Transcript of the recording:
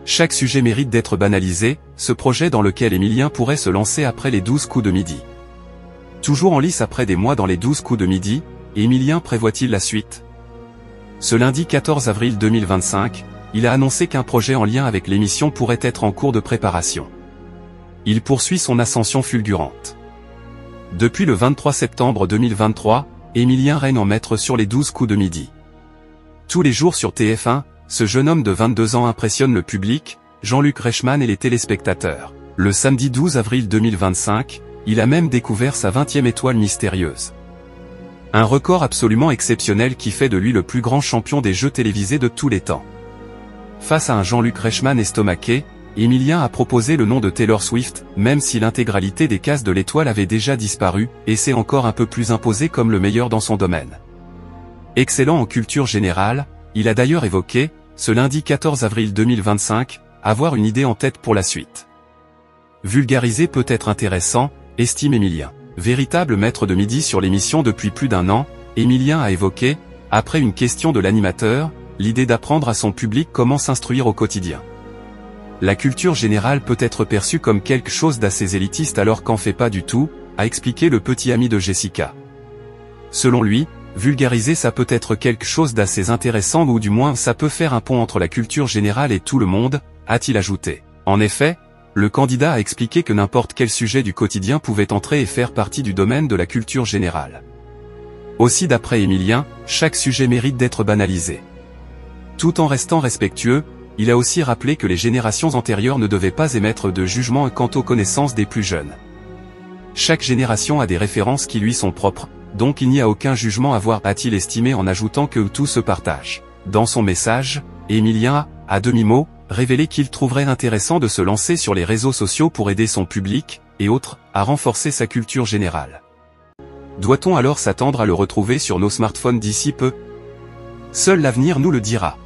Chaque sujet mérite d'être banalisé, ce projet dans lequel Emilien pourrait se lancer après les 12 coups de midi. Toujours en lice après des mois dans les 12 coups de midi, Emilien prévoit-il la suite? Ce lundi 14 avril 2025, il a annoncé qu'un projet en lien avec l'émission pourrait être en cours de préparation. Il poursuit son ascension fulgurante. Depuis le 23 septembre 2023, Emilien règne en maître sur les 12 coups de midi. Tous les jours sur TF1, ce jeune homme de 22 ans impressionne le public, Jean-Luc Reichmann et les téléspectateurs. Le samedi 12 avril 2025, il a même découvert sa 20e étoile mystérieuse. Un record absolument exceptionnel qui fait de lui le plus grand champion des jeux télévisés de tous les temps. Face à un Jean-Luc Reichmann estomaqué, Emilien a proposé le nom de Taylor Swift, même si l'intégralité des cases de l'étoile avait déjà disparu, et s'est encore un peu plus imposé comme le meilleur dans son domaine. Excellent en culture générale, il a d'ailleurs évoqué, ce lundi 14 avril 2025, avoir une idée en tête pour la suite. Vulgariser peut être intéressant, estime Emilien. Véritable maître de midi sur l'émission depuis plus d'1 an, Emilien a évoqué, après une question de l'animateur, l'idée d'apprendre à son public comment s'instruire au quotidien. La culture générale peut être perçue comme quelque chose d'assez élitiste alors qu'en fait pas du tout, a expliqué le petit ami de Jessica. Selon lui, vulgariser ça peut être quelque chose d'assez intéressant ou du moins ça peut faire un pont entre la culture générale et tout le monde, a-t-il ajouté. En effet, le candidat a expliqué que n'importe quel sujet du quotidien pouvait entrer et faire partie du domaine de la culture générale. Aussi d'après Emilien, chaque sujet mérite d'être banalisé. Tout en restant respectueux, il a aussi rappelé que les générations antérieures ne devaient pas émettre de jugement quant aux connaissances des plus jeunes. Chaque génération a des références qui lui sont propres, donc il n'y a aucun jugement à avoir, a-t-il estimé en ajoutant que tout se partage. Dans son message, Emilien a, à demi-mot, révélé qu'il trouverait intéressant de se lancer sur les réseaux sociaux pour aider son public, et autres, à renforcer sa culture générale. Doit-on alors s'attendre à le retrouver sur nos smartphones d'ici peu? Seul l'avenir nous le dira.